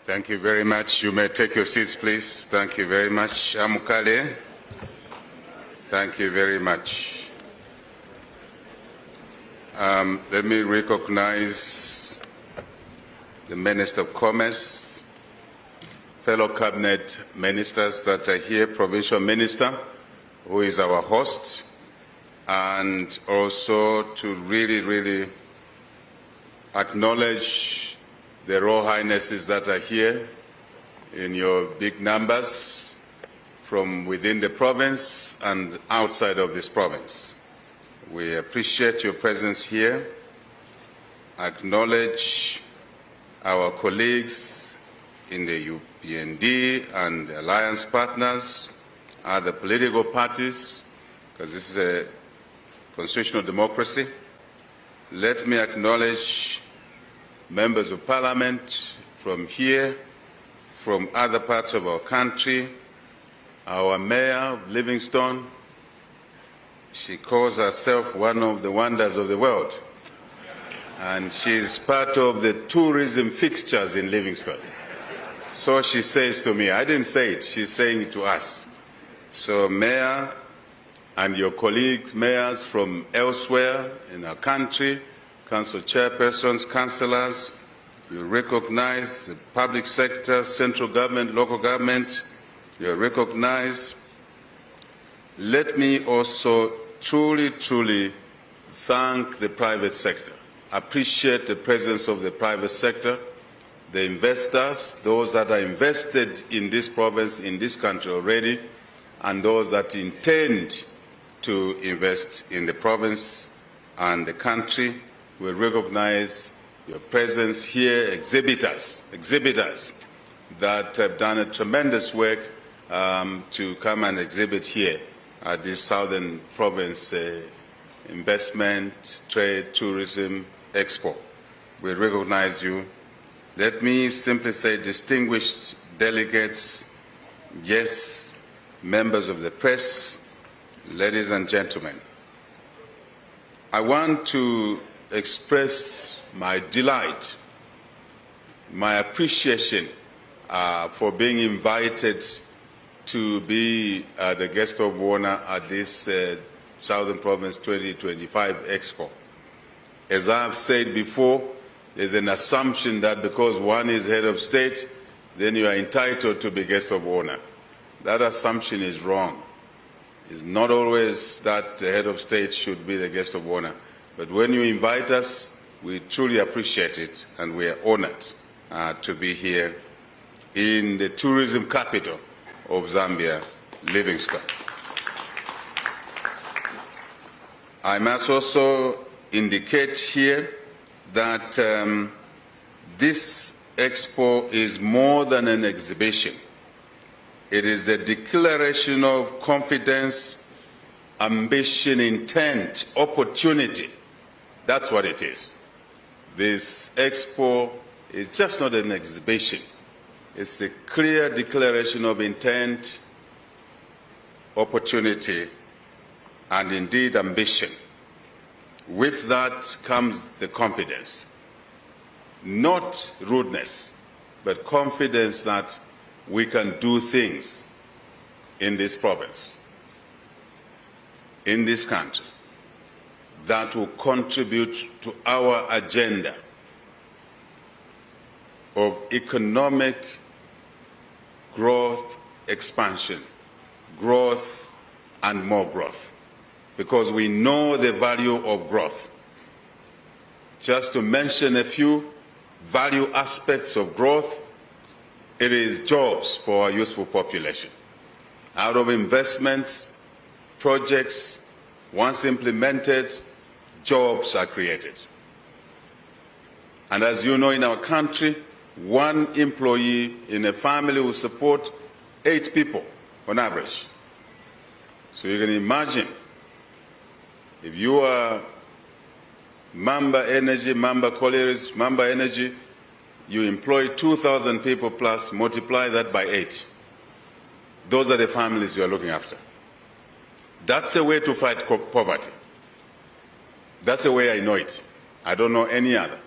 Thank you very much. You may take your seats, please. Thank you very much. Amukale. Thank you very much. Let me recognize the Minister of Commerce, fellow cabinet ministers that are here, Provincial Minister, who is our host, and also to really acknowledge the Royal Highnesses that are here in your big numbers from within the province and outside of this province. We appreciate your presence here. Acknowledge our colleagues in the UPND and the alliance partners, other political parties, because this is a constitutional democracy. Let me acknowledge members of parliament from here, from other parts of our country, our mayor of Livingstone. She calls herself one of the wonders of the world, and she's part of the tourism fixtures in Livingstone. So she says to me, I didn't say it, she's saying it to us. So Mayor and your colleagues, mayors from elsewhere in our country, council chairpersons, councillors, you recognize the public sector, central government, local government, you're recognized. Let me also truly thank the private sector. Appreciate the presence of the private sector, the investors, those that are invested in this province, in this country already, and those that intend to invest in the province and the country. We recognize your presence here, exhibitors that have done a tremendous work to come and exhibit here at this Southern Province Investment, Trade, Tourism Expo. We recognize you. Let me simply say, distinguished delegates, yes, members of the press, ladies and gentlemen, I want to express my delight, my appreciation for being invited to be the guest of honor at this Southern Province 2025 Expo. As I have said before, there's an assumption that because one is head of state, then you are entitled to be guest of honor. That assumption is wrong. It's not always that the head of state should be the guest of honor. But when you invite us, we truly appreciate it, and we are honored to be here in the tourism capital of Zambia, Livingstone. I must also indicate here that this expo is more than an exhibition. It is the declaration of confidence, ambition, intent, opportunity. That's what it is. This expo is just not an exhibition. It's a clear declaration of intent, opportunity, and indeed ambition. With that comes the confidence. Not rudeness, but confidence that we can do things in this province, in this country, that will contribute to our agenda of economic growth, expansion, growth, and more growth, because we know the value of growth. Just to mention a few value aspects of growth, it is jobs for our youthful population. Out of investments, projects, once implemented, jobs are created. And as you know, in our country, one employee in a family will support 8 people on average. So you can imagine, if you are Mamba Energy, Mamba Collieries, Mamba Energy, you employ 2,000 people plus, multiply that by 8. Those are the families you are looking after. That's a way to fight poverty. That's the way I know it. I don't know any other.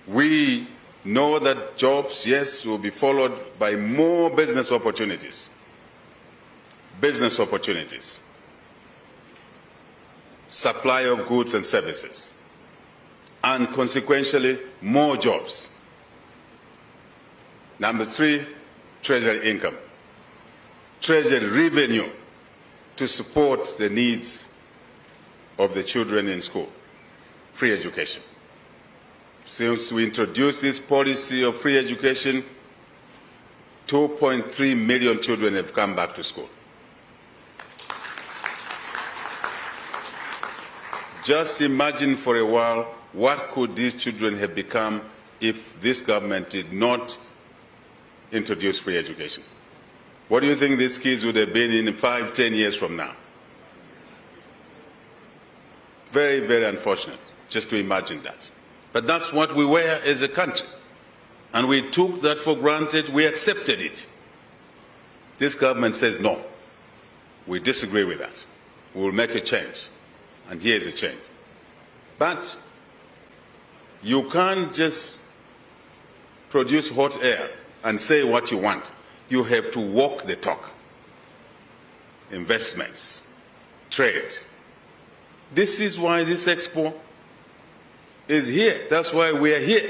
We know that jobs, yes, will be followed by more business opportunities. Business opportunities. Supply of goods and services. And consequentially, more jobs. Number 3, treasury income. Treasury revenue to support the needs of the children in school. Free education. Since we introduced this policy of free education, 2.3 million children have come back to school. Just imagine for a while what could these children have become if this government did not introduce free education. What do you think these kids would have been in 5, 10 years from now? Very, very unfortunate just to imagine that. But that's what we were as a country. And we took that for granted, we accepted it. This government says no. We disagree with that. We will make a change. And here's a change. But you can't just produce hot air and say what you want. You have to walk the talk. Investments, trade. This is why this expo is here. That's why we are here.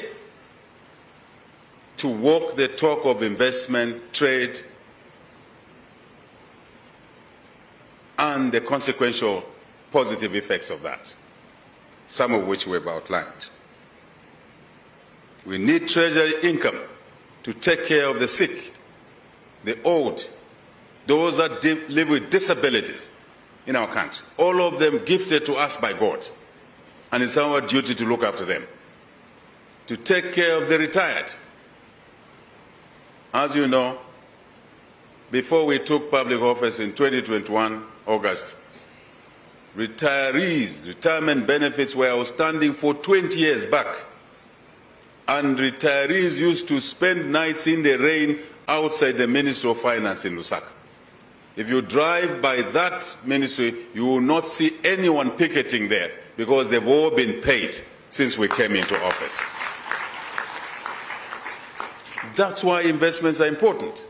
To walk the talk of investment, trade, and the consequential positive effects of that, some of which we have outlined. We need treasury income to take care of the sick, the old, those that live with disabilities in our country. All of them gifted to us by God. And it's our duty to look after them. To take care of the retired. As you know, before we took public office in 2021, August, retirees, retirement benefits were outstanding for 20 years back. And retirees used to spend nights in the rain outside the Ministry of Finance in Lusaka. If you drive by that ministry, you will not see anyone picketing there because they've all been paid since we came into office. That's why investments are important.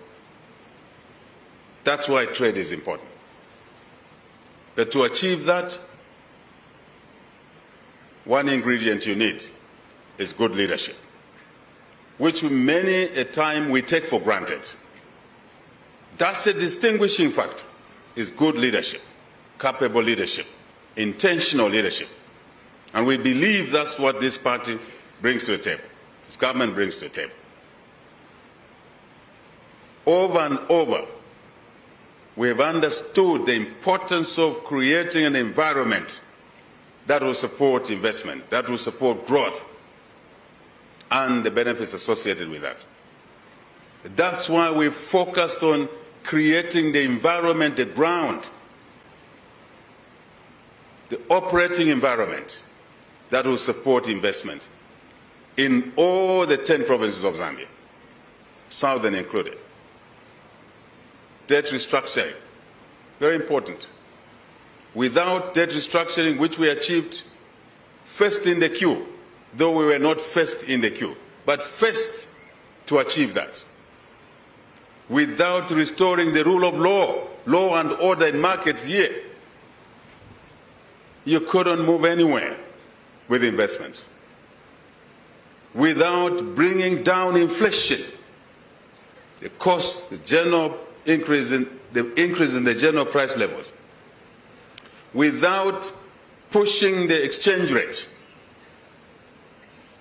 That's why trade is important. But to achieve that, one ingredient you need is good leadership, which many a time we take for granted. That's a distinguishing factor, is good leadership, capable leadership, intentional leadership. And we believe that's what this party brings to the table, this government brings to the table. Over and over, we have understood the importance of creating an environment that will support investment, that will support growth, and the benefits associated with that. That's why we focused on creating the environment, the ground, the operating environment that will support investment in all the 10 provinces of Zambia, southern included. Debt restructuring, very important. Without debt restructuring, which we achieved first in the queue, though we were not first in the queue, but first to achieve that. Without restoring the rule of law, law and order in markets here, you couldn't move anywhere with investments. Without bringing down inflation, the cost, the general increase in the general price levels, without pushing the exchange rate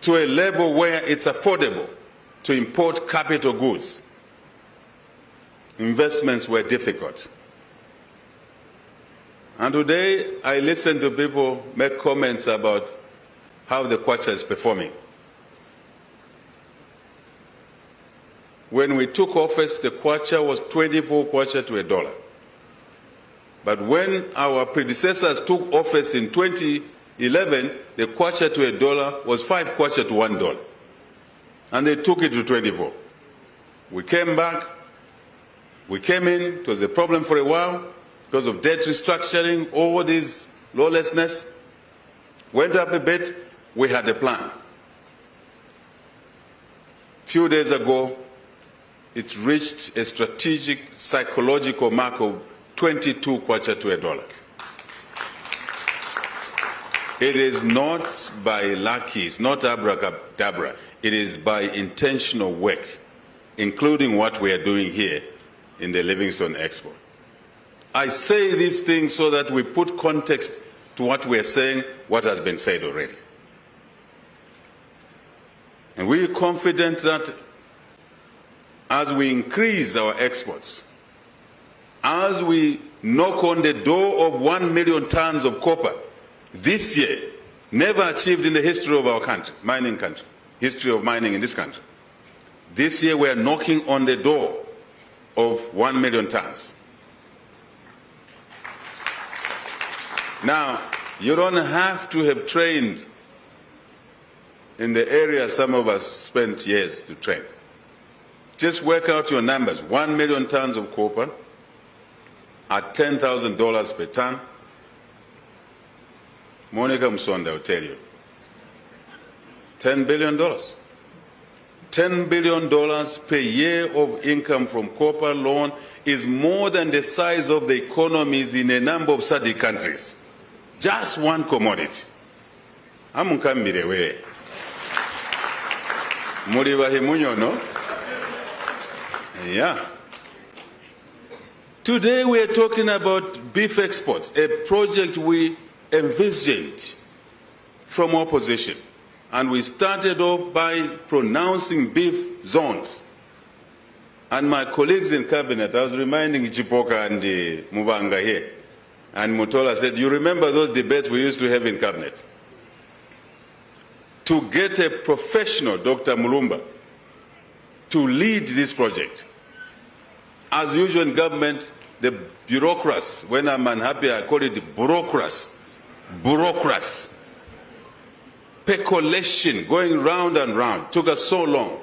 to a level where it's affordable to import capital goods, investments were difficult. And today, I listen to people make comments about how the kwacha is performing. When we took office, the kwacha was 24 kwacha to $1. But when our predecessors took office in 2011, the kwacha to $1 was 5 kwacha to $1. And they took it to 24. We came back, we came in, it was a problem for a while because of debt restructuring, all this lawlessness. Went up a bit, we had a plan. few days ago, it reached a strategic psychological mark of 22 kwacha to $1. It is not by lucky, it's not abracadabra. It is by intentional work, including what we are doing here in the Livingstone Expo. I say these things so that we put context to what we are saying, what has been said already. And we are confident that as we increase our exports, as we knock on the door of 1 million tons of copper this year, never achieved in the history of our country, mining country, history of mining in this country. This year we are knocking on the door of 1 million tons. Now, you don't have to have trained in the area some of us spent years to train. Just work out your numbers. 1 million tons of copper at $10,000 per ton. Monica Msonda will tell you. $10 billion. $10 billion per year of income from copper alone is more than the size of the economies in a number of SADC countries. Just one commodity. Amukambire we. Muri bahimunyo, no? Yeah. Today we are talking about beef exports, a project we envisioned from opposition. And we started off by pronouncing beef zones. And my colleagues in cabinet, I was reminding Chipoka and Mubanga here, and Mutola said, you remember those debates we used to have in cabinet? To get a professional, Dr. Mulumba, to lead this project. As usual in government, the bureaucrats, when I'm unhappy, I call it the bureaucrats. Bureaucrats. Speculation, going round and round, took us so long.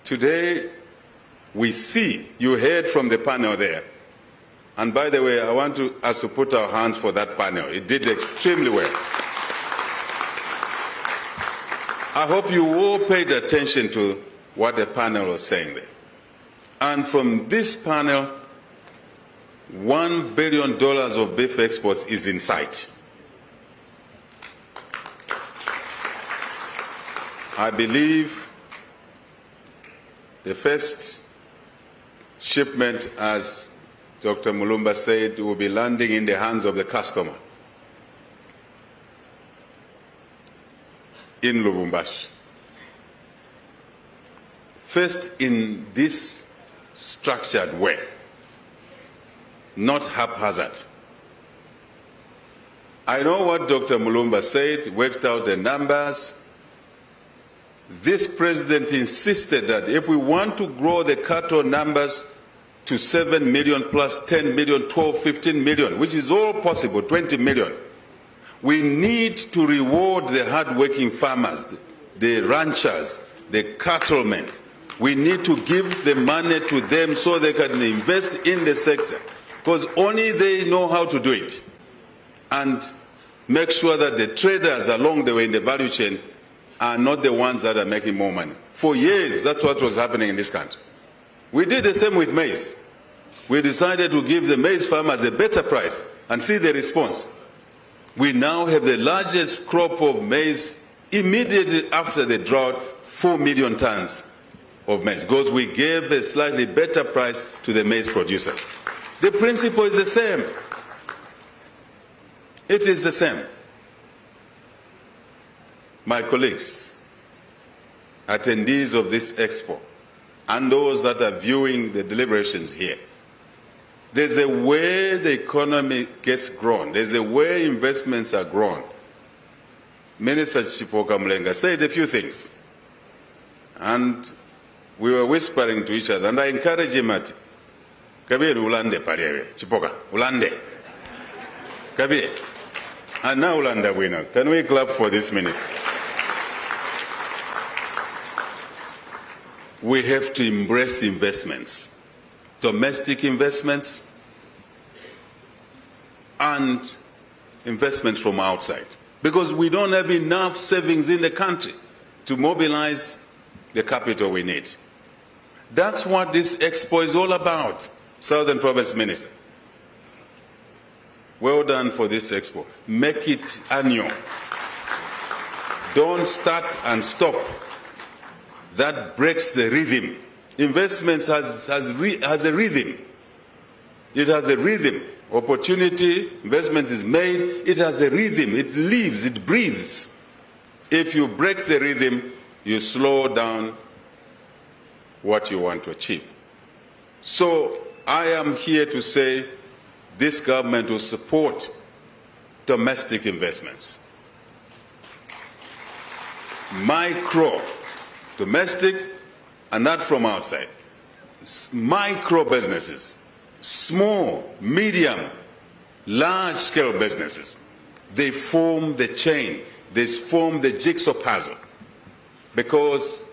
Today, we see, you heard from the panel there. And by the way, I want us to put our hands for that panel. It did extremely well. I hope you all paid attention to what the panel was saying there. And from this panel, $1 billion of beef exports is in sight. I believe the first shipment, as Dr. Mulumba said, will be landing in the hands of the customer in Lubumbashi. First in this structured way, not haphazard. I know what Dr. Mulumba said, worked out the numbers. This president insisted that if we want to grow the cattle numbers to 7 million plus 10 million, 12, 15 million, which is all possible, 20 million, we need to reward the hard-working farmers, the ranchers, the cattlemen. We need to give the money to them so they can invest in the sector, because only they know how to do it. And make sure that the traders along the way in the value chain are not the ones that are making more money. For years, that's what was happening in this country. We did the same with maize. We decided to give the maize farmers a better price and see the response. We now have the largest crop of maize immediately after the drought, 4 million tons of maize, because we gave a slightly better price to the maize producers. The principle is the same. It is the same. My colleagues, attendees of this expo, and those that are viewing the deliberations here, there's a way the economy gets grown. There's a way investments are grown. Minister Chipoka Mlenga said a few things, and we were whispering to each other, and I encouraged him at Kabir Ulande Parewe, Chipoka, Ulande. Kabir. And now Ulanda winner. Can we clap for this minister? We have to embrace investments, domestic investments and investments from outside, because we don't have enough savings in the country. to mobilize the capital we need. That's what this expo is all about, Southern Province Minister. Well done for this expo. Make it annual. Don't start and stop. That breaks the rhythm. Investments has a rhythm. It has a rhythm. Opportunity, investment is made, it has a rhythm. It lives, it breathes. If you break the rhythm, you slow down what you want to achieve. So I am here to say this government will support domestic investments. Micro, domestic, and not from outside. Micro businesses, small, medium, large-scale businesses. They form the chain. They form the jigsaw puzzle. Because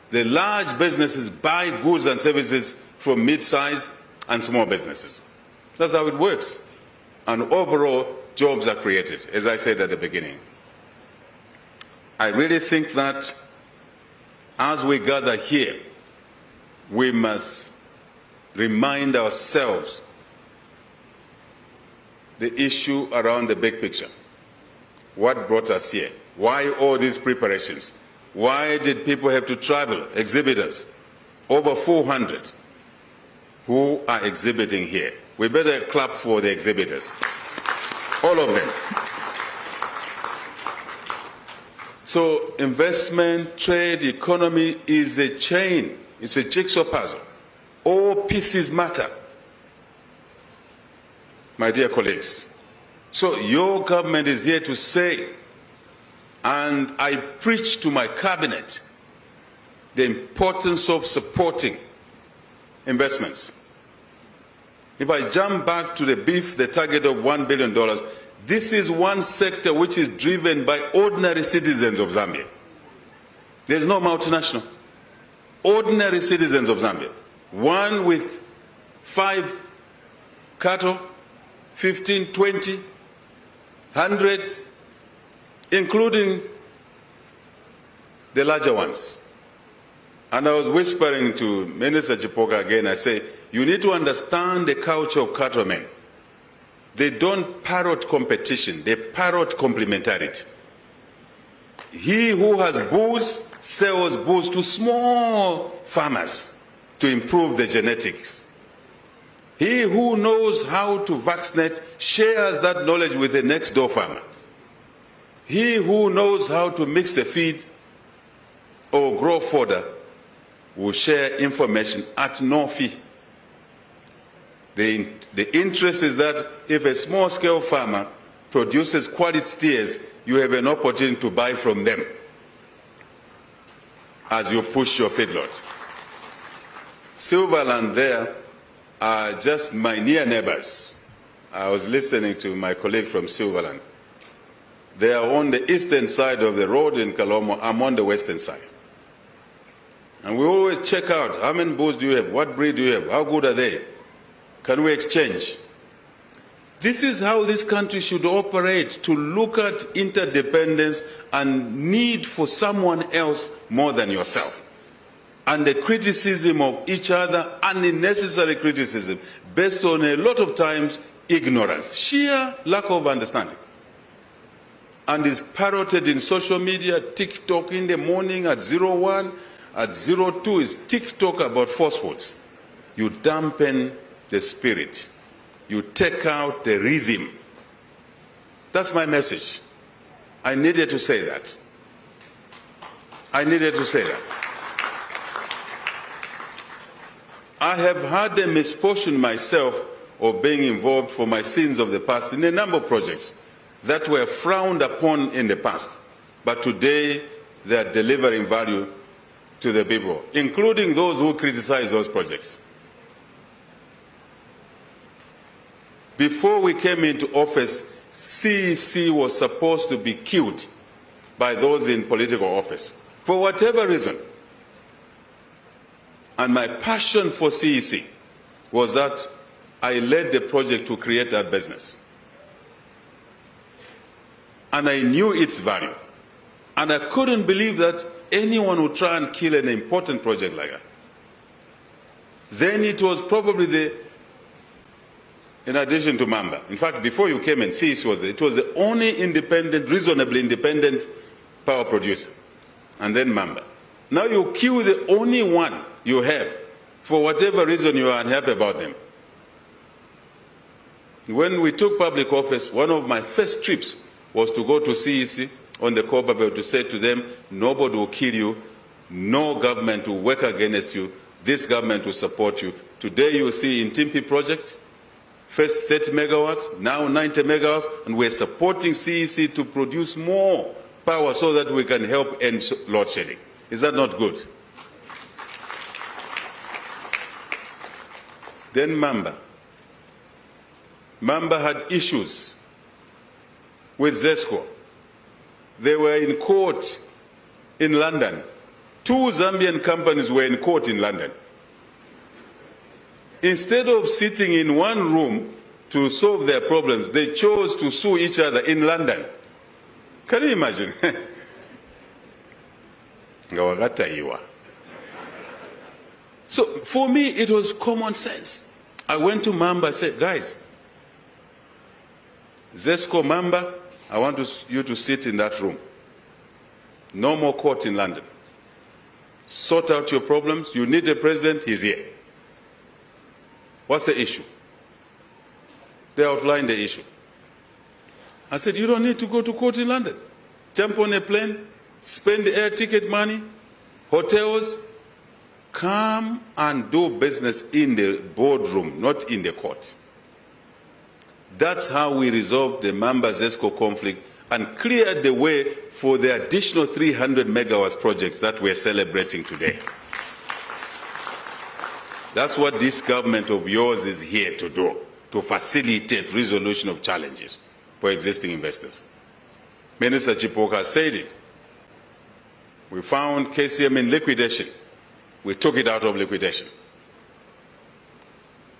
the large businesses buy goods and services from mid-sized and small businesses. That's how it works. And overall, jobs are created, as I said at the beginning. I really think that as we gather here, we must remind ourselves the issue around the big picture. What brought us here? Why all these preparations? Why did people have to travel? Exhibitors, over 400 who are exhibiting here. We better clap for the exhibitors, all of them. So investment, trade, economy is a chain. It's a jigsaw puzzle. All pieces matter, my dear colleagues. So your government is here to say, and I preach to my cabinet, the importance of supporting investments. If I jump back to the beef, the target of $1 billion, this is one sector which is driven by ordinary citizens of Zambia. There's no multinational. Ordinary citizens of Zambia. One with 5 cattle, 15, 20, 100, including the larger ones. And I was whispering to Minister Chipoka again, I say, you need to understand the culture of cattlemen. They don't parrot competition, they parrot complementarity. He who has bulls sells bulls to small farmers to improve the genetics. He who knows how to vaccinate shares that knowledge with the next door farmer. He who knows how to mix the feed or grow fodder will share information at no fee. The interest is that if a small-scale farmer produces quality steers, you have an opportunity to buy from them as you push your feedlots. Silverland there are just my near neighbors. I was listening to my colleague from Silverland. They are on the eastern side of the road in Kalomo. I'm on the western side. And we always check out, how many bulls do you have? What breed do you have? How good are they? Can we exchange? This is how this country should operate, to look at interdependence and need for someone else more than yourself. And the criticism of each other, unnecessary criticism, based on a lot of times ignorance, sheer lack of understanding. And is parroted in social media, TikTok in the morning at 01, at 02 is TikTok about falsehoods. You dampen the spirit. You take out the rhythm. That's my message. I needed to say that. I needed to say that. I have had the misfortune myself of being involved for my sins of the past in a number of projects that were frowned upon in the past, but today they are delivering value to the people, including those who criticize those projects. Before we came into office, CEC was supposed to be killed by those in political office, for whatever reason. And my passion for CEC was that I led the project to create that business. And I knew its value. And I couldn't believe that anyone would try and kill an important project like that. Then it was probably in addition to Mamba. In fact, before you came and see, it was the only independent, reasonably independent power producer. And then Mamba. Now you kill the only one you have for whatever reason you are unhappy about them. When we took public office, one of my first trips was to go to CEC on the Copper Belt to say to them, nobody will kill you, no government will work against you, this government will support you. Today you see in Timpi project, first 30 megawatts, now 90 megawatts, and we're supporting CEC to produce more power so that we can help end load shedding. Is that not good? Then Mamba. Mamba had issues with ZESCO. They were in court in London. 2 Zambian companies were in court in London. Instead of sitting in one room to solve their problems, they chose to sue each other in London. Can you imagine? So for me, it was common sense. I went to Mamba and said, guys, ZESCO Mamba, I want you to sit in that room. No more court in London. Sort out your problems. You need a president, he's here. What's the issue? They outlined the issue. I said, you don't need to go to court in London. Jump on a plane, spend the air ticket money, hotels, come and do business in the boardroom, not in the court. That's how we resolved the Mamba-ZESCO conflict and cleared the way for the additional 300 megawatts projects that we're celebrating today. That's what this government of yours is here to do, to facilitate resolution of challenges for existing investors. Minister Chipoka said it. We found KCM in liquidation. We took it out of liquidation.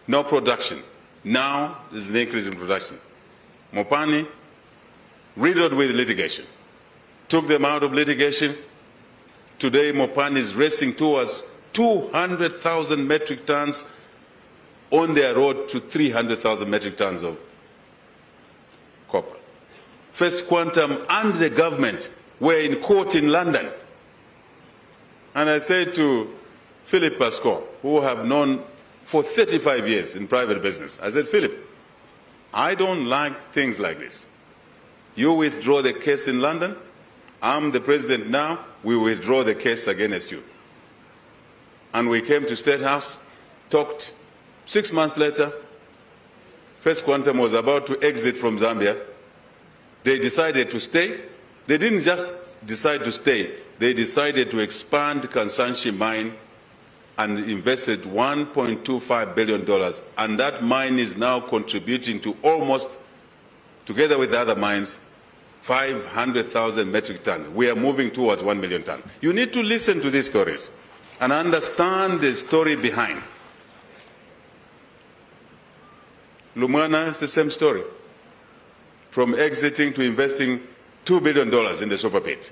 No production. Now there's an increase in production. Mopani, riddled with litigation. Took them out of litigation. Today Mopani is racing towards 200,000 metric tons on their road to 300,000 metric tons of copper. First Quantum and the government were in court in London. And I said to Philip Pascoe, who have known for 35 years in private business, I said, Philip, I don't like things like this. You withdraw the case in London, I'm the president now, we withdraw the case against you. And we came to State House, talked. 6 months later, First Quantum was about to exit from Zambia. They decided to stay. They didn't just decide to stay, they decided to expand Kansanshi mine and invested $1.25 billion. And that mine is now contributing to almost, together with the other mines, 500,000 metric tons. We are moving towards 1 million tons. You need to listen to these stories and understand the story behind. Lumwana is the same story. From exiting to investing $2 billion in the super pit.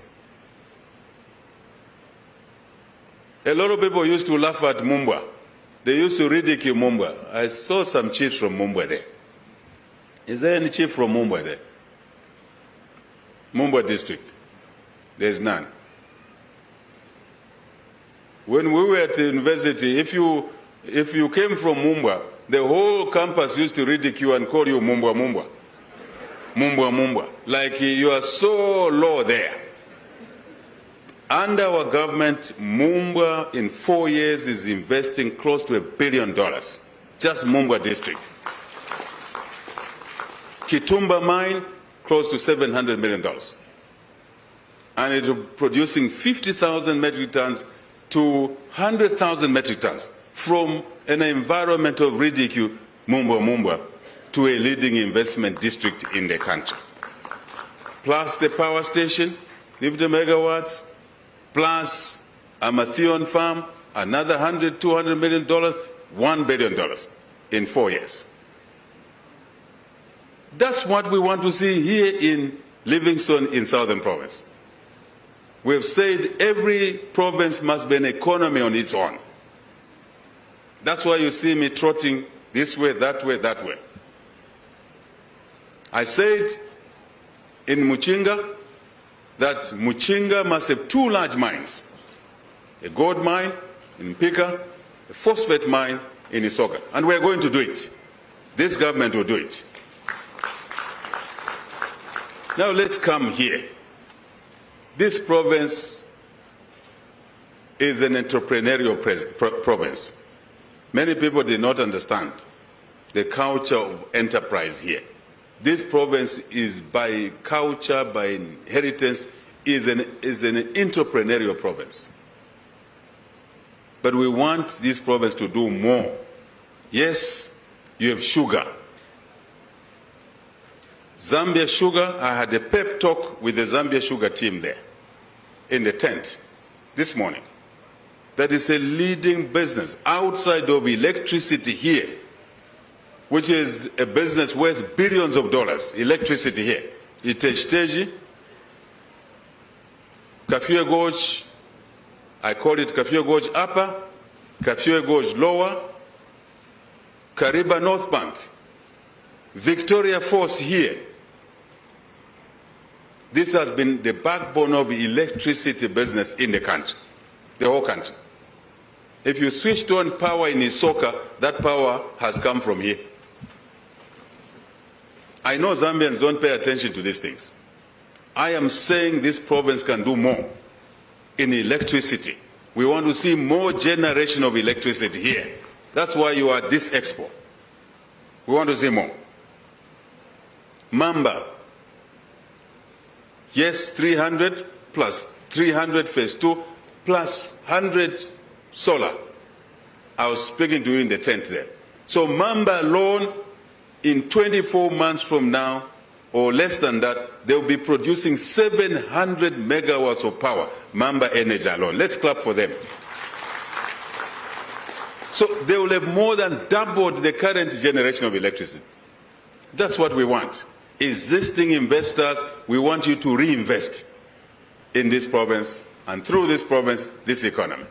A lot of people used to laugh at Mumbwa. They used to ridicule Mumbwa. I saw some chiefs from Mumbwa there. Is there any chief from Mumbwa there? Mumbwa district? There's none. When we were at the university, if you came from Mumbwa, the whole campus used to ridicule and call you Mumbwa Mumbwa. Mumbwa Mumbwa. Like you are so low there. Under our government, Mumbwa in 4 years is investing close to $1 billion. Just Mumbwa district. Kitumba mine, close to $700 million. And it is producing 50,000 metric tons to 100,000 metric tons from an environment of ridicule, Mumbwa Mumbwa, to a leading investment district in the country. Plus the power station, 50 megawatts, plus a Mathion farm, another $100, $200 million, $1 billion in 4 years. That's what we want to see here in Livingstone in Southern Province. We've said every province must be an economy on its own. That's why you see me trotting this way, that way, that way. I said in Muchinga that Muchinga must have 2 large mines, a gold mine in Mpika, a phosphate mine in Isoka, and we're going to do it. This government will do it. Now let's come here. This province is an entrepreneurial province. Many people did not understand the culture of enterprise here. This province is by culture, by inheritance, is an entrepreneurial province. But we want this province to do more. Yes, you have sugar. Zambia Sugar, I had a pep talk with the Zambia Sugar team there in the tent this morning. That is a leading business outside of electricity here, which is a business worth billions of dollars, electricity here. Itechteji, Kafue Gorge, I call it Kafue Gorge Upper, Kafue Gorge Lower, Kariba North Bank, Victoria Falls here. This has been the backbone of electricity business in the country, the whole country. If you switched on power in Isoka, that power has come from here. I know Zambians don't pay attention to these things. I am saying this province can do more in electricity. We want to see more generation of electricity here. That's why you are at this expo. We want to see more. Mamba. Yes, 300 plus 300 phase 2 plus 100 solar. I was speaking to you in the tent there. So Mamba alone, in 24 months from now, or less than that, they will be producing 700 megawatts of power. Mamba Energy alone. Let's clap for them. So they will have more than doubled the current generation of electricity. That's what we want. Existing investors, we want you to reinvest in this province and through this province, this economy.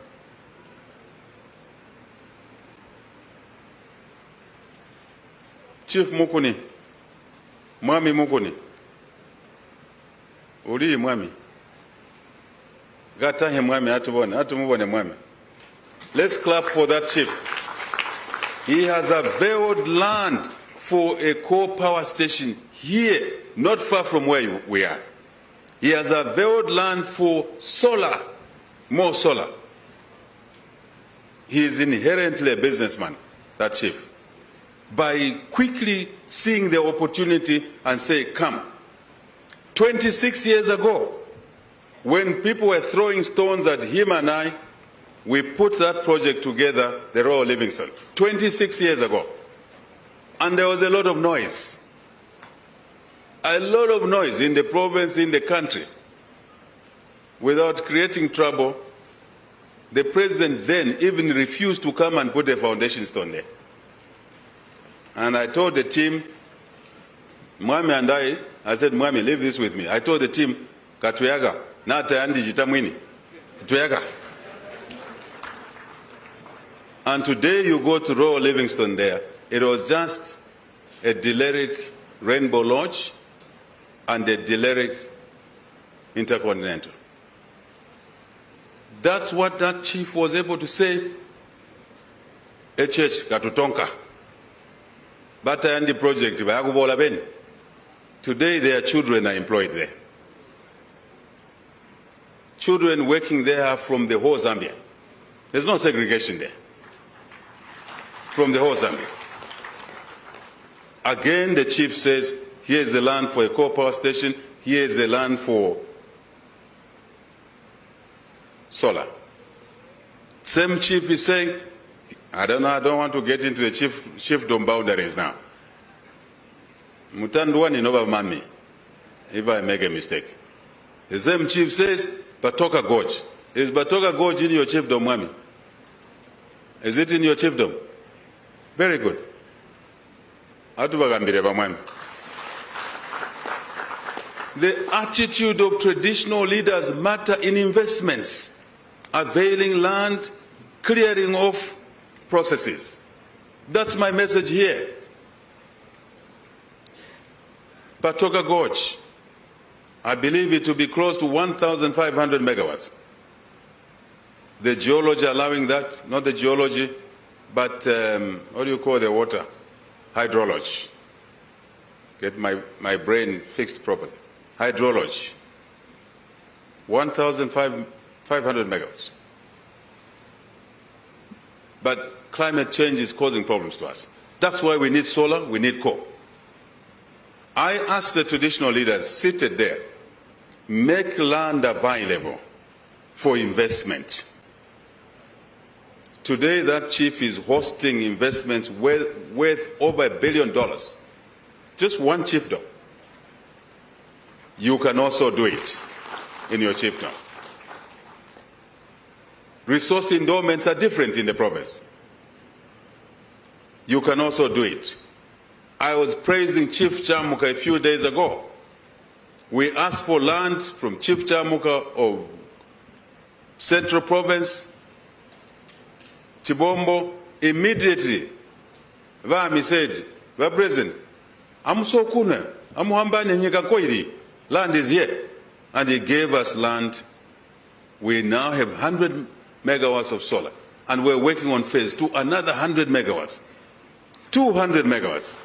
Chief Mukuni, Mwami Mukuni, uli Mwami, gatahe Mwami atumubone Mwami. Let's clap for that chief. He has availed land for a coal power station here, not far from where we are. He has availed land for solar, more solar. He is inherently a businessman, that chief. By quickly seeing the opportunity and say, come. 26 years ago, when people were throwing stones at him and I, we put that project together, the Royal Livingstone, 26 years ago. And there was a lot of noise. A lot of noise in the province, in the country. Without creating trouble, the president then even refused to come and put a foundation stone there. And I told the team, Mwami and I said, Mwami, leave this with me. I told the team, Katuyaga, nata andi jitamwini, Katuyaga. And today you go to Royal Livingstone there, it was just a Deleric Rainbow Lodge and a Deleric Intercontinental. That's what that chief was able to say. HH Katutonka. Bata and the project, today their children are employed there. Children working there are from the whole Zambia. There's no segregation there. From the whole Zambia. Again, the chief says, here's the land for a coal power station, here's the land for solar. Same chief is saying, I don't want to get into the chiefdom boundaries now. Mutandwani nova mami, if I make a mistake. The same chief says, Batoka Gorge. Is Batoka Gorge in your chiefdom, Mwami? Is it in your chiefdom? Very good. The attitude of traditional leaders matter in investments, availing land, clearing off processes. That's my message here. Patoka Gorge, I believe it will be close to 1,500 megawatts. The geology allowing that, not the geology, but what do you call the water? Hydrology. Get my brain fixed properly. Hydrology. 1,500 megawatts. But climate change is causing problems to us. That's why we need solar, we need coal. I ask the traditional leaders seated there, make land available for investment. Today, that chief is hosting investments worth over $1 billion. Just one chiefdom. You can also do it in your chiefdom. Resource endowments are different in the province. You can also do it. I was praising Chief Chamuka a few days ago. We asked for land from Chief Chamuka of Central Province, Chibombo. Immediately, Vami said, "Well, President, I'm so kuna, I'm hambani nyika koiri. Land is here." And he gave us land. We now have 100 megawatts of solar. And we're working on phase 2, another 100 megawatts. 200 megawatts.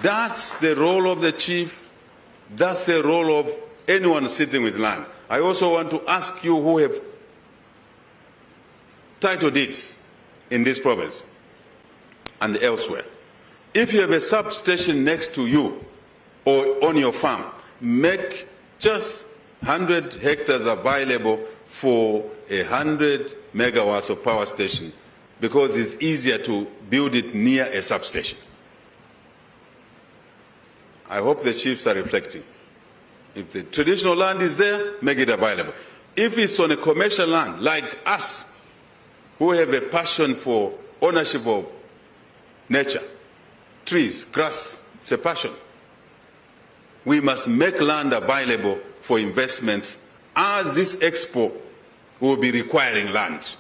That's the role of the chief. That's the role of anyone sitting with land. I also want to ask you who have title deeds in this province and elsewhere. If you have a substation next to you or on your farm, make just 100 hectares available for 100 megawatts of power station, because it's easier to build it near a substation. I hope the chiefs are reflecting. If the traditional land is there, make it available. If it's on a commercial land, like us, who have a passion for ownership of nature, trees, grass, it's a passion. We must make land available for investments, as this expo will be requiring land.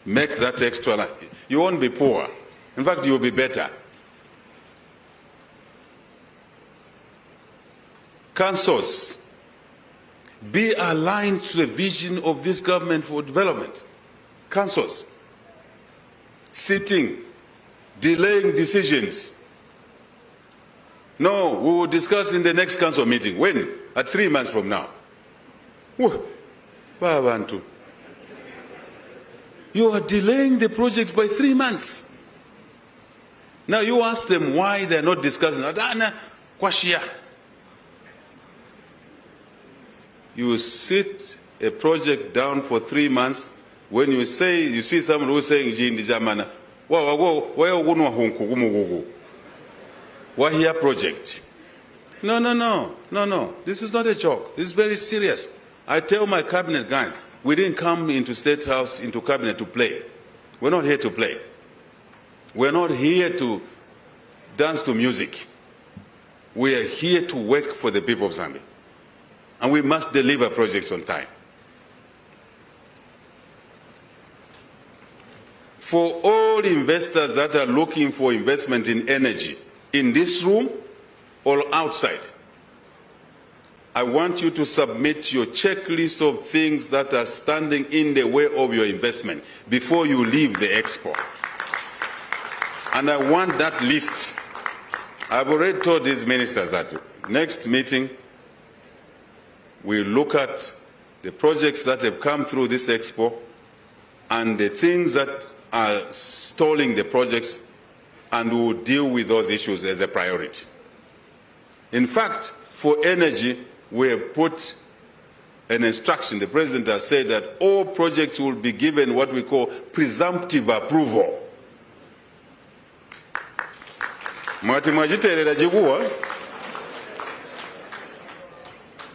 Make that extra land. You won't be poor. In fact, you will be better. Councils, be aligned to the vision of this government for development. Councils, sitting, delaying decisions. No, we will discuss in the next council meeting. When? At 3 months from now. You are delaying the project by 3 months. Now you ask them why they're not discussing. You sit a project down for 3 months. When you say, you see someone who's saying, Wahia project. No. This is not a joke. This is very serious. I tell my cabinet guys, we didn't come into State House, into cabinet to play. We're not here to play. We're not here to dance to music. We are here to work for the people of Zambia. And we must deliver projects on time. For all investors that are looking for investment in energy, in this room or outside, I want you to submit your checklist of things that are standing in the way of your investment before you leave the expo. And I want that list. I've already told these ministers that next meeting, we'll look at the projects that have come through this expo and the things that are stalling the projects, and we will deal with those issues as a priority. In fact, for energy, we have put an instruction. The President has said that all projects will be given what we call presumptive approval.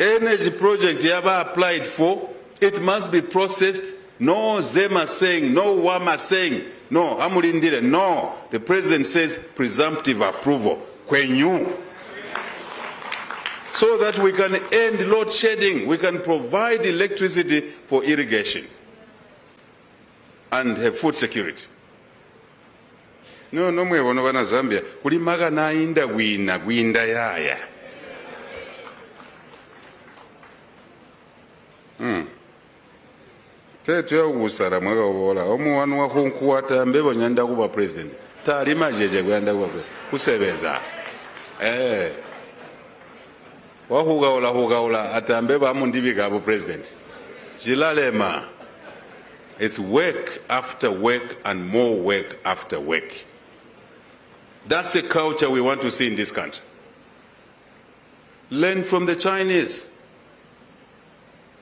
Energy project you ever applied for, it must be processed. No Zema saying, no Wama saying, no Amulindire, no. The President says presumptive approval. Kwenyu. so that we can end load shedding, we can provide electricity for irrigation and have food security. No mwebono bana Zambia kulimaga nainda gwinda yaya. Tetu ya usara mwaga obola omuwanu wa kunkuwata mbebo nyanda kuba president talima jeje gwanda kuba president kusebeza wahugaula atambe bamundibika abo president Hichilema. It's work after work and more work after work. That's the culture we want to see in this country. Learn from the Chinese.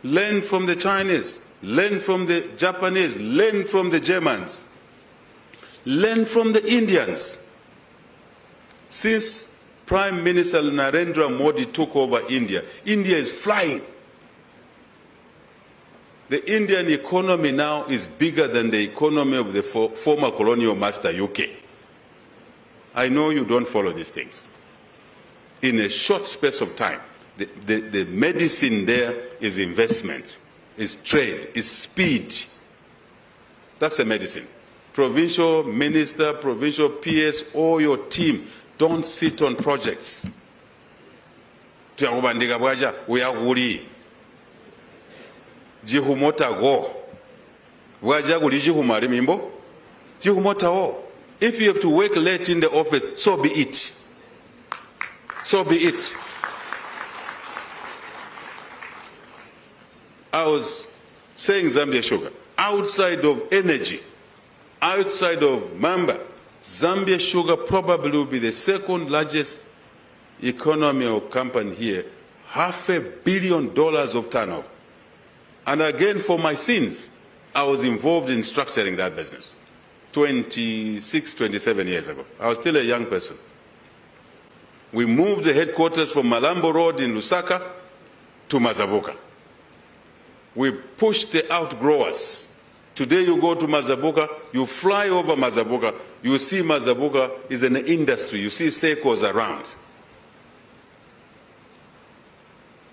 Learn from the Chinese. Learn from the Japanese. Learn from the Germans. Learn from the Indians. Since Prime Minister Narendra Modi took over India, India is flying. The Indian economy now is bigger than the economy of the former colonial master UK. I know you don't follow these things. In a short space of time, the medicine there is investment, is trade, is speed. That's the medicine. Provincial minister, provincial PS, or your team, don't sit on projects. We are Jihumota go. Wajaguli jihumari mimbo. Jihumota go. If you have to work late in the office, so be it. So be it. I was saying Zambia Sugar, outside of energy, outside of Mamba, Zambia Sugar probably will be the second largest economy or company here, $500 million of turnover. And again, for my sins, I was involved in structuring that business 26, 27 years ago. I was still a young person. We moved the headquarters from Malambo Road in Lusaka to Mazabuka. We pushed the outgrowers. Today you go to Mazabuka, you fly over Mazabuka, you see Mazabuka is an industry, you see Seikos around.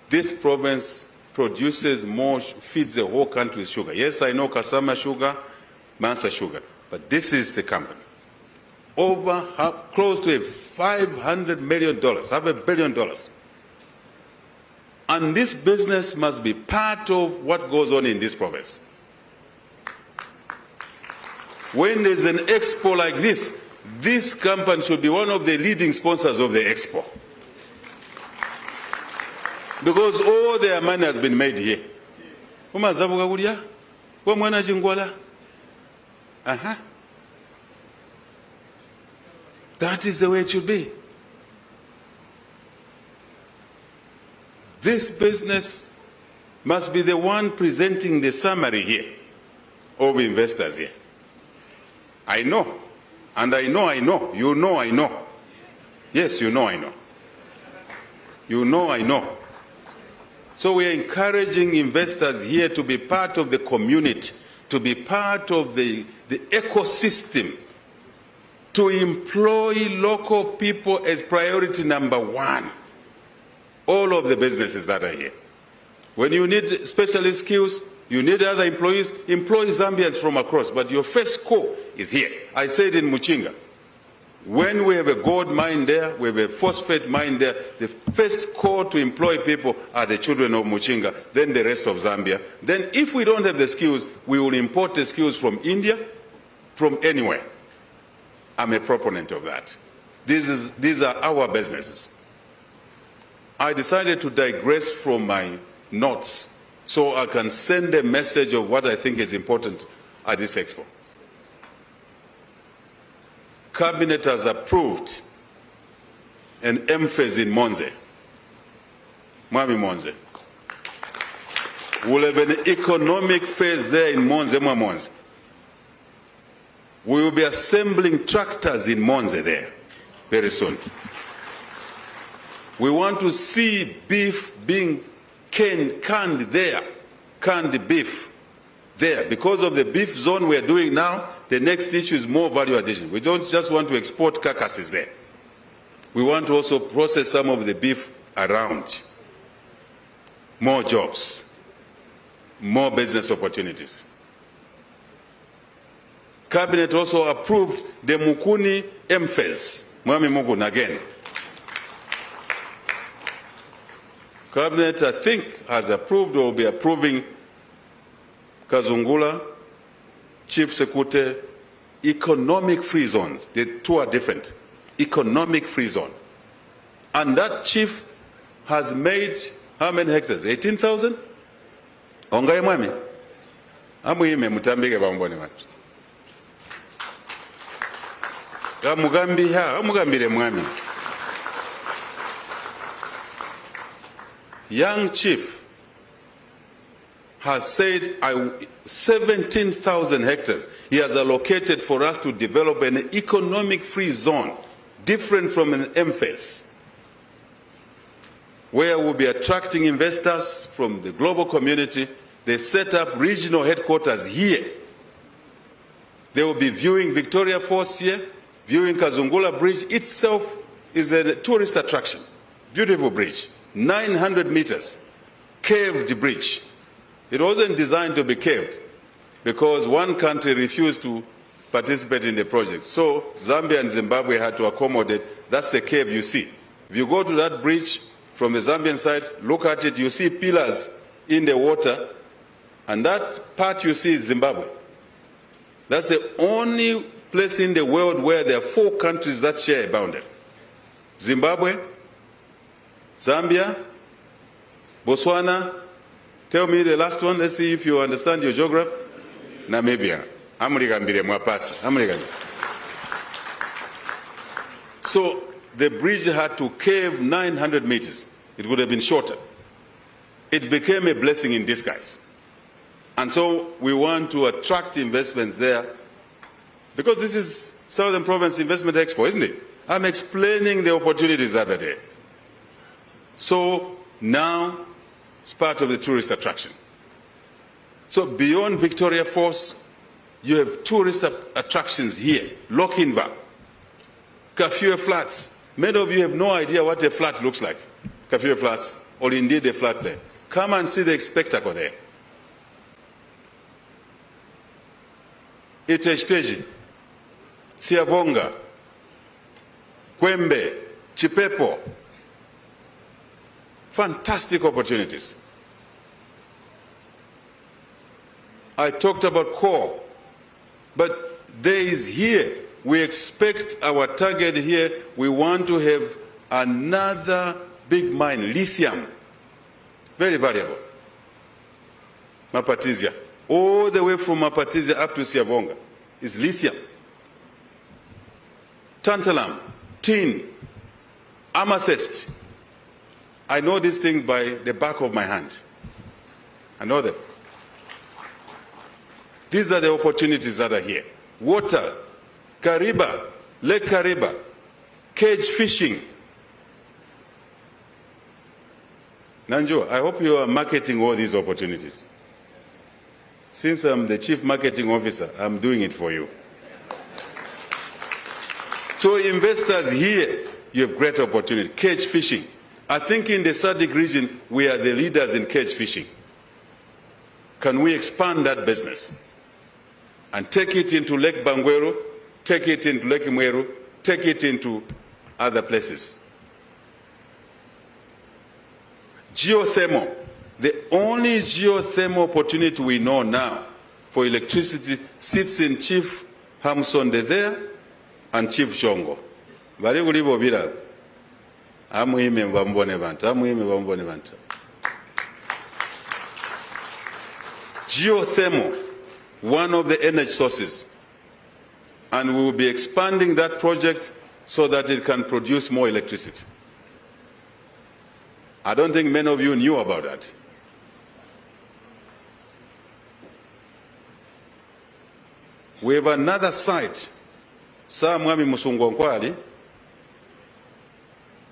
This province produces more, feeds the whole country with sugar. Yes, I know Kasama sugar, Mansa sugar, but this is the company. Over close to $500 million, $500 billion. And this business must be part of what goes on in this province. When there's an expo like this company should be one of the leading sponsors of the expo. Because all their money has been made here. That is the way it should be. This business must be the one presenting the summary here of investors here. I know, and I know, you know I know. Yes, you know I know. You know I know. So we are encouraging investors here to be part of the community, to be part of the ecosystem, to employ local people as priority number one. All of the businesses that are here. When you need specialist skills, you need other employees, employ Zambians from across, but your first call is here. I said in Muchinga, when we have a gold mine there, we have a phosphate mine there, the first call to employ people are the children of Muchinga, then the rest of Zambia. Then if we don't have the skills, we will import the skills from India, from anywhere. I'm a proponent of that. These are our businesses. I decided to digress from my notes so I can send a message of what I think is important at this expo. Cabinet has approved an emphasis in Monze. Mwami Monze. We'll have an economic phase there in Monze, Monze. We will be assembling tractors in Monze there very soon. We want to see beef being canned there, canned beef there. Because of the beef zone we are doing now, the next issue is more value addition. We don't just want to export carcasses there. We want to also process some of the beef around, more jobs, more business opportunities. Cabinet also approved the Mukuni MFES, Mwami Mugun again. Cabinet, I think, has approved or will be approving Kazungula, Chief Sekute, economic free zones. The two are different. Economic free zone. And that chief has made how many hectares? 18,000? Ongaye mwami? Amuime mutambike bambone watu. Amugambire mwami. Young chief has said 17,000 hectares he has allocated for us to develop an economic free zone different from an MFES, where we'll be attracting investors from the global community. They set up regional headquarters here. They will be viewing Victoria Falls here, viewing Kazungula Bridge itself is a tourist attraction. Beautiful bridge, 900 meters, caved bridge. It wasn't designed to be caved because one country refused to participate in the project. So Zambia and Zimbabwe had to accommodate. That's the cave you see. If you go to that bridge from the Zambian side, look at it, you see pillars in the water, and that part you see is Zimbabwe. That's the only place in the world where there are 4 countries that share a boundary. Zimbabwe, Zambia, Botswana. Tell me the last one. Let's see if you understand your geography. Namibia. So the bridge had to cave 900 meters. It would have been shorter. It became a blessing in disguise. And so we want to attract investments there because this is Southern Province Investment Expo, isn't it? I'm explaining the opportunities the other day. So now it's part of the tourist attraction. So beyond Victoria Falls, you have tourist attractions here. Lokinva, Kafue Flats. Many of you have no idea what a flat looks like. Kafue Flats, or indeed a flat there. Come and see the spectacle there. Iteshteji, Siavonga, Kwembe, Chipepo. Fantastic opportunities. I talked about core, but there is here. We expect our target here. We want to have another big mine, lithium, very valuable. Mapatizia, all the way from Mapatizia up to Siavonga is lithium. Tantalum, tin, amethyst. I know these things by the back of my hand. I know them. These are the opportunities that are here. Water, Kariba, Lake Kariba, cage fishing. Nanjo, I hope you are marketing all these opportunities. Since I'm the chief marketing officer, I'm doing it for you. So investors here, you have great opportunity. Cage fishing. I think in the SADC region, we are the leaders in cage fishing. Can we expand that business and take it into Lake Bangweru, take it into Lake Mweru, take it into other places? Geothermal. The only geothermal opportunity we know now for electricity sits in Chief Hamsonde there and Chief Jongo. Geothermal, one of the energy sources, and we will be expanding that project so that it can produce more electricity. I don't think many of you knew about that. We have another site. Sa mwami musungu nkwali.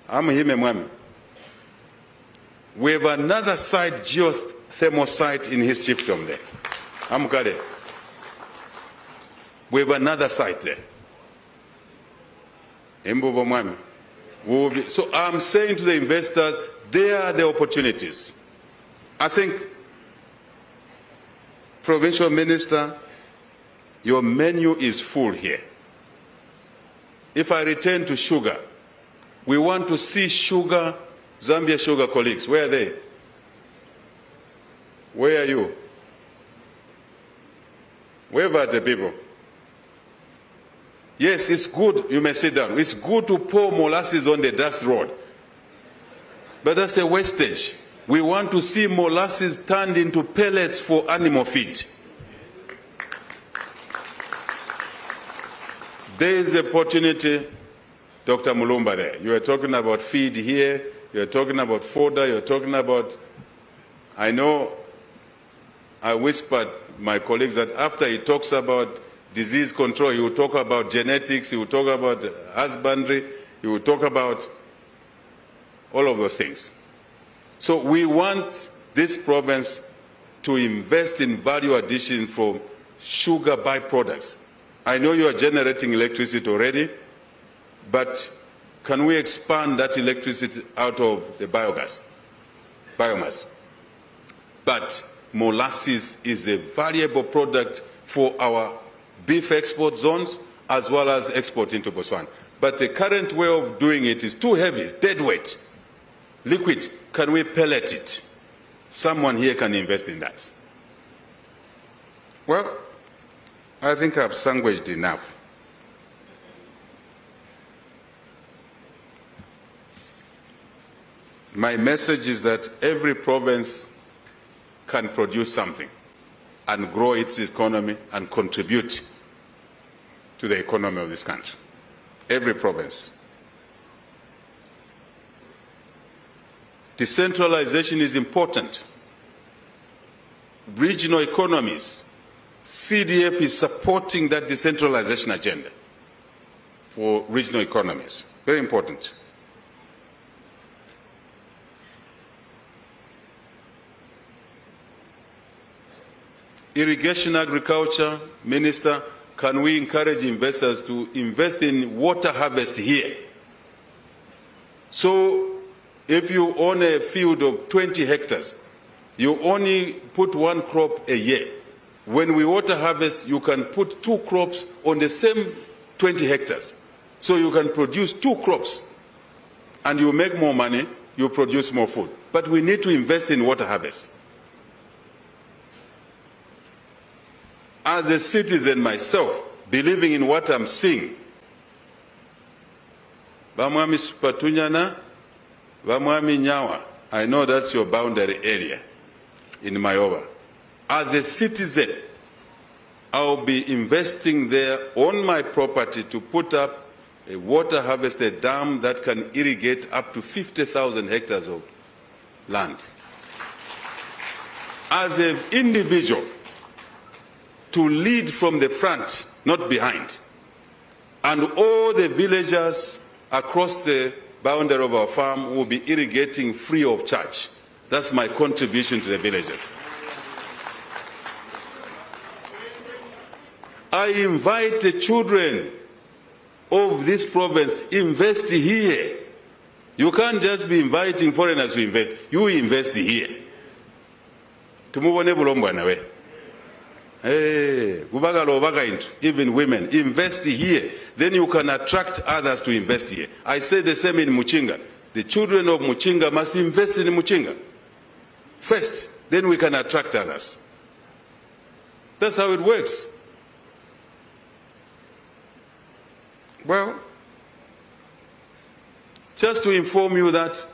Amuhime mwami. We have another site, geothermal site in his chiefdom there. Amukale. We have another site there. Embubo mwami. So I'm saying to the investors, There are the opportunities. I think, Provincial Minister, your menu is full here. If I return to sugar, we want to see sugar, Zambia sugar colleagues. Where are they? Where are you? Where are the people? Yes, it's good. You may sit down. It's good to pour molasses on the dust road. But that's a wastage. We want to see molasses turned into pellets for animal feed. There is the opportunity, Dr. Mulumba, there. You are talking about feed here, you are talking about fodder, you are talking about, I know, I whispered my colleagues that after he talks about disease control, he will talk about genetics, he will talk about husbandry, he will talk about all of those things. So we want this province to invest in value addition for sugar byproducts. I know you are generating electricity already, but can we expand that electricity out of the biomass? But molasses is a valuable product for our beef export zones as well as export into Botswana. But the current way of doing it is too heavy, it's dead weight, liquid. Can we pellet it? Someone here can invest in that. Well, I think I've sandwiched enough. My message is that every province can produce something and grow its economy and contribute to the economy of this country. Every province. Decentralization is important. Regional economies, CDF is supporting that decentralization agenda for regional economies. Very important. Irrigation agriculture, Minister, can we encourage investors to invest in water harvest here? So if you own a field of 20 hectares, you only put one crop a year. When we water harvest, you can put 2 crops on the same 20 hectares. So you can produce 2 crops and you make more money, you produce more food. But we need to invest in water harvest. As a citizen myself, believing in what I'm seeing, Bamwami Supatunyana, Bamwami Nyawa, I know that's your boundary area in Mayowa. As a citizen, I'll be investing there on my property to put up a water harvested dam that can irrigate up to 50,000 hectares of land. As an individual, to lead from the front, not behind. And all the villagers across the boundary of our farm will be irrigating free of charge. That's my contribution to the villagers. I invite the children of this province, invest here. You can't just be inviting foreigners to invest. You invest here. Tumubone bulombo nawe. Hey, even women, invest here. Then you can attract others to invest here. I say the same in Muchinga. The children of Muchinga must invest in Muchinga first, then we can attract others. That's how it works. Well, just to inform you that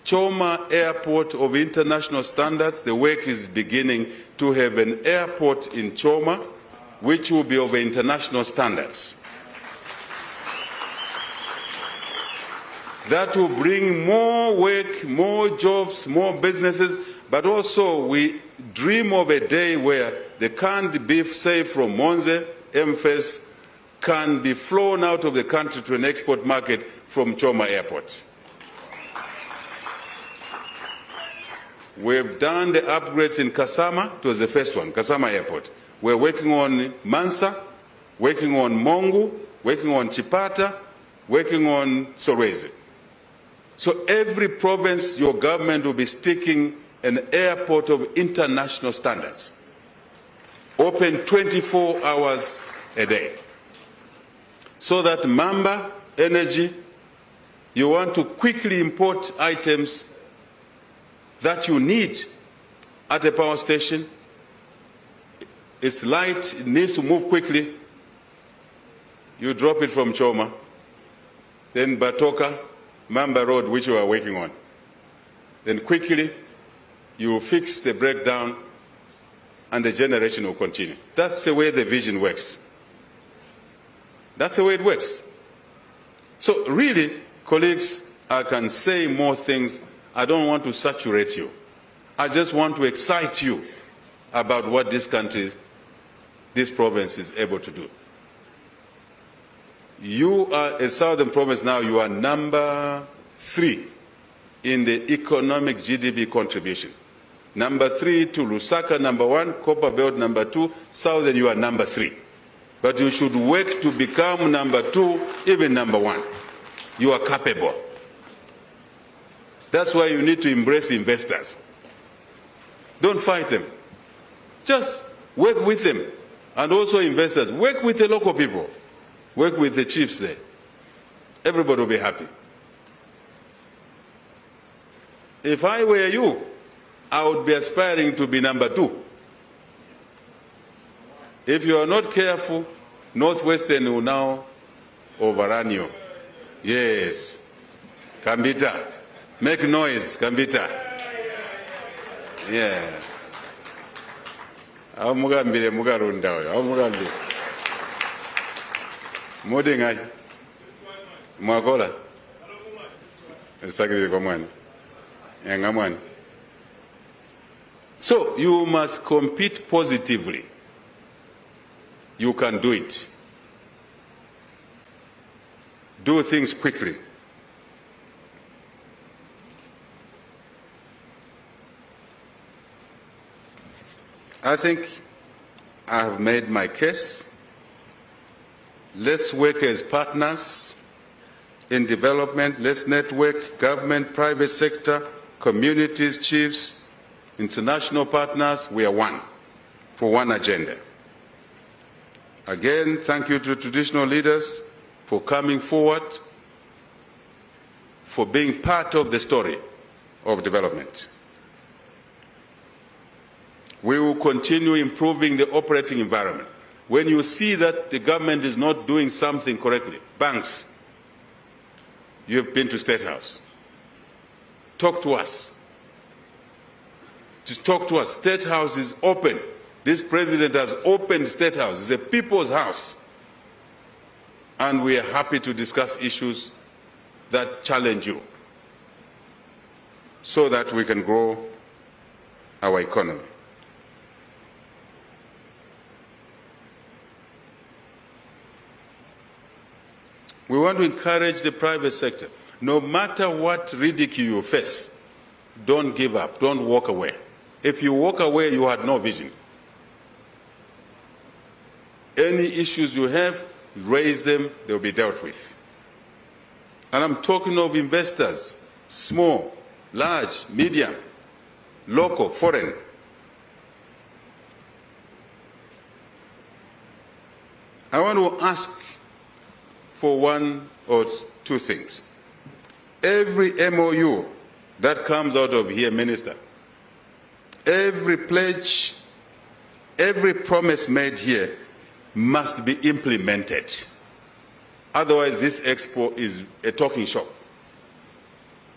Choma Airport of international standards, the work is beginning to have an airport in Choma, which will be of international standards. That will bring more work, more jobs, more businesses, but also we dream of a day where the canned beef, say from Monze, MFS, can be flown out of the country to an export market from Choma Airport. We've done the upgrades in Kasama. It was the first one, Kasama Airport. We're working on Mansa, working on Mongu, working on Chipata, working on Sorwezi. So every province, your government will be sticking an airport of international standards, open 24 hours a day. So that Mamba Energy, you want to quickly import items that you need at a power station. It's light, it needs to move quickly. You drop it from Choma, then Batoka, Mamba Road, which you are working on. Then quickly, you fix the breakdown and the generation will continue. That's the way the vision works. That's the way it works. So really, colleagues, I can say more things. I don't want to saturate you. I just want to excite you about what this country, this province is able to do. You are a southern province now, you are number 3 in the economic GDP contribution. Number 3 to Lusaka, number 1, Copper Belt, number 2, Southern, you are number 3. But you should work to become number 2, even number 1. You are capable. That's why you need to embrace investors. Don't fight them. Just work with them. And also investors, work with the local people. Work with the chiefs there. Everybody will be happy. If I were you, I would be aspiring to be number 2. If you are not careful, Northwestern will now overrun you. Yes. Kambita. Make noise, Kambita. Yeah. Mugambire mugarunda oyo. Mugambire. Mode ngai. Mwakola. Esagire kwa mwana. Yanga mwana. So you must compete positively. You can do it. Do things quickly. I think I have made my case. Let's work as partners in development. Let's network government, private sector, communities, chiefs, international partners. We are one for one agenda. Again, thank you to traditional leaders for coming forward, for being part of the story of development. We will continue improving the operating environment. When you see that the government is not doing something correctly, banks, you have been to State House. Talk to us. Just talk to us. State House is open. This president has opened State House. It's a people's house. And we are happy to discuss issues that challenge you so that we can grow our economy. We want to encourage the private sector. No matter what ridicule you face, don't give up, don't walk away. If you walk away, you had no vision. Any issues you have, raise them, they'll be dealt with. And I'm talking of investors, small, large, medium, local, foreign. I want to ask for one or two things. Every MOU that comes out of here, Minister, every pledge, every promise made here must be implemented. Otherwise, this expo is a talking shop.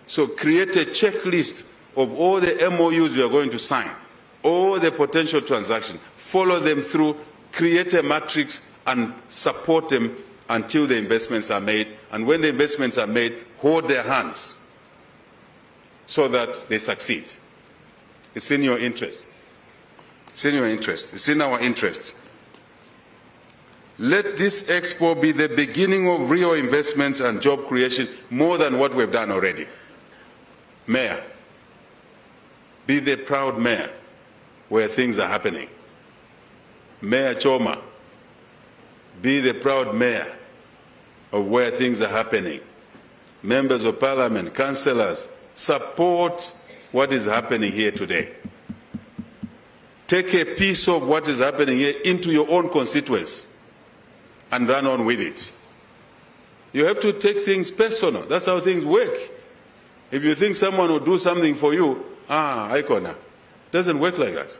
So create a checklist of all the MOUs you are going to sign, all the potential transactions, follow them through, create a matrix and support them until the investments are made. And when the investments are made, hold their hands so that they succeed. It's in your interest. It's in your interest. It's in our interest. Let this expo be the beginning of real investments and job creation more than what we've done already. Mayor, be the proud mayor where things are happening. Mayor Choma, be the proud mayor of where things are happening. members of parliament, councillors, support what is happening here today. Take a piece of what is happening here into your own constituents and run on with it. You have to take things personal. That's how things work. If you think someone will do something for you, Icona. Doesn't work like that.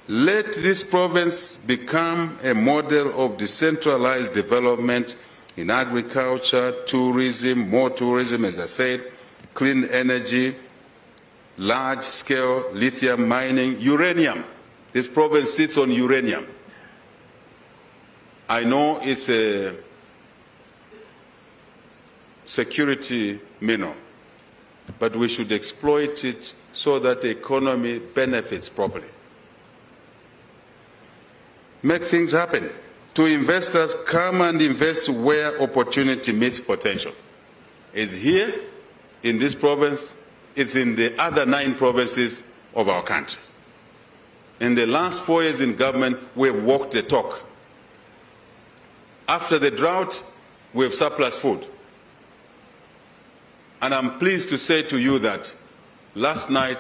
Let this province become a model of decentralized development in agriculture, tourism, more tourism, as I said, clean energy, large-scale lithium mining, uranium. This province sits on uranium. I know it's a security mineral, but we should exploit it so that the economy benefits properly. Make things happen. To investors, come and invest where opportunity meets potential. It's here, in this province, it's in the other 9 provinces of our country. In the last 4 years in government, we've walked the talk. After the drought, we have surplus food. And I'm pleased to say to you that last night,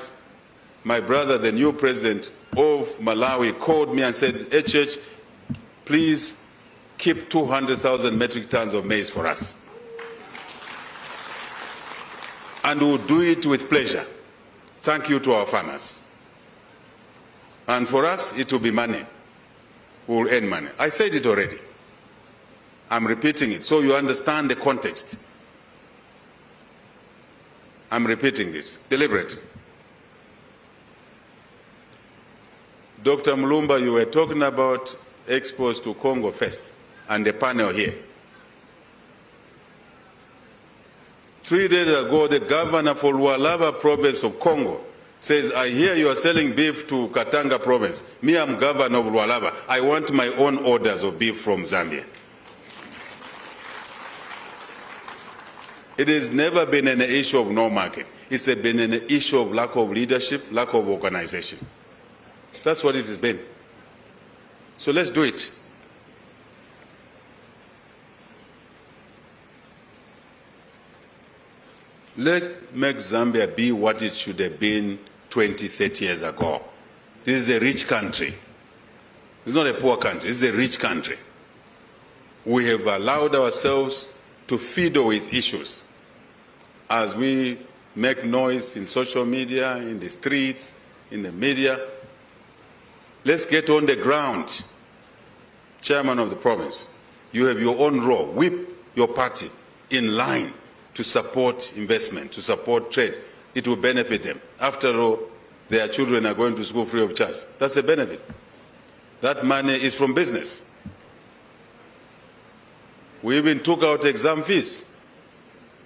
my brother, the new president of Malawi, called me and said, HH, please keep 200,000 metric tons of maize for us. And we'll do it with pleasure. Thank you to our farmers. And for us, it will be money. We'll earn money. I said it already. I'm repeating it so you understand the context. I'm repeating this deliberately. Dr. Mulumba, you were talking about exports to Congo first and the panel here. 3 days ago, the governor for Lualaba province of Congo says, I hear you are selling beef to Katanga province. Me, I'm governor of Lualaba. I want my own orders of beef from Zambia. It has never been an issue of no market. It's been an issue of lack of leadership, lack of organization. That's what it has been. So let's do it. Let's make Zambia be what it should have been 20, 30 years ago. This is a rich country. It's not a poor country. It's a rich country. We have allowed ourselves to fiddle with issues as we make noise in social media, in the streets, in the media. Let's get on the ground. Chairman of the province, you have your own role. Whip your party in line to support investment, to support trade. It will benefit them. After all, their children are going to school free of charge. That's a benefit. That money is from business. We even took out exam fees.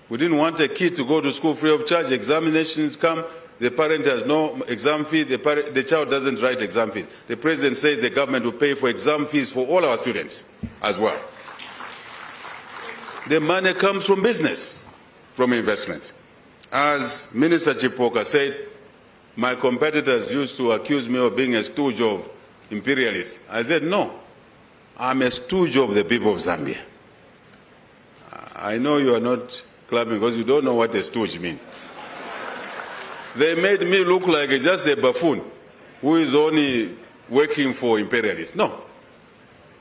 We didn't want a kid to go to school free of charge. Examinations come, the parent has no exam fee, the child doesn't write exam fees. The president says the government will pay for exam fees for all our students as well. The money comes from business, from investment. As Minister Chipoka said, my competitors used to accuse me of being a stooge of imperialists. I said, no, I'm a stooge of the people of Zambia. I know you are not clapping because you don't know what a stooge means. They made me look like just a buffoon who is only working for imperialists. No.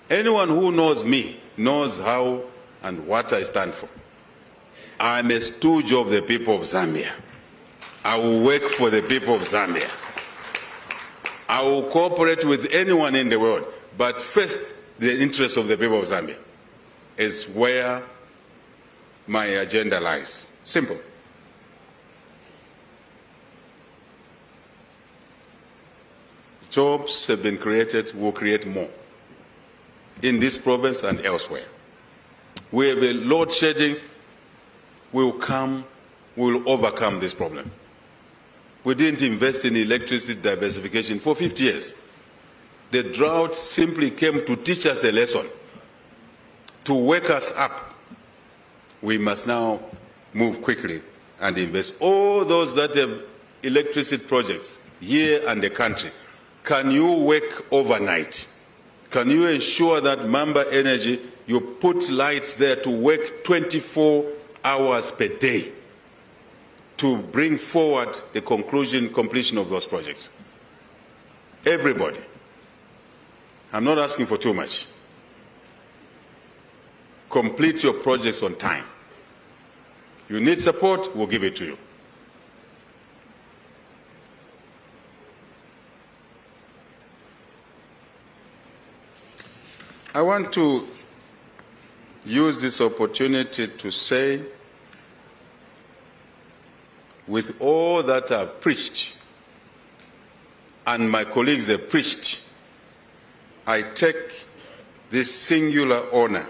Anyone who knows me knows how and what I stand for. I'm a stooge of the people of Zambia. I will work for the people of Zambia. I will cooperate with anyone in the world, but first, the interest of the people of Zambia is where my agenda lies. Simple. Jobs have been created, we'll create more in this province and elsewhere. We have a load shedding, we'll overcome this problem. We didn't invest in electricity diversification for 50 years. The drought simply came to teach us a lesson, to wake us up. We must now move quickly and invest. All those that have electricity projects here and the country, can you work overnight? Can you ensure that Mamba Energy, You put lights there to work 24 hours per day to bring forward the completion of those projects. Everybody. I'm not asking for too much. Complete your projects on time. You need support, we'll give it to you. I want to use this opportunity to say, with all that I've preached, and my colleagues have preached, I take this singular honor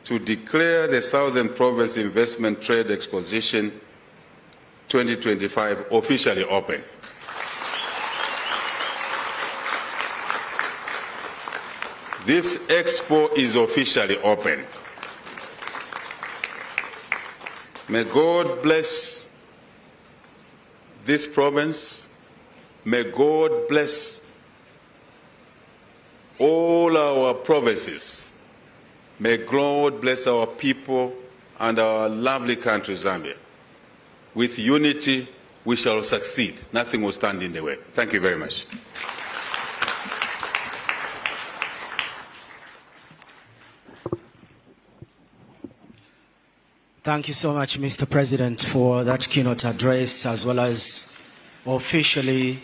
to declare the Southern Province Investment Trade Exposition 2025 officially open. This expo is officially open. May God bless this province. May God bless all our provinces. May God bless our people and our lovely country, Zambia. With unity, we shall succeed. Nothing will stand in the way. Thank you very much. Thank you so much, Mr. President, for that keynote address, as well as officially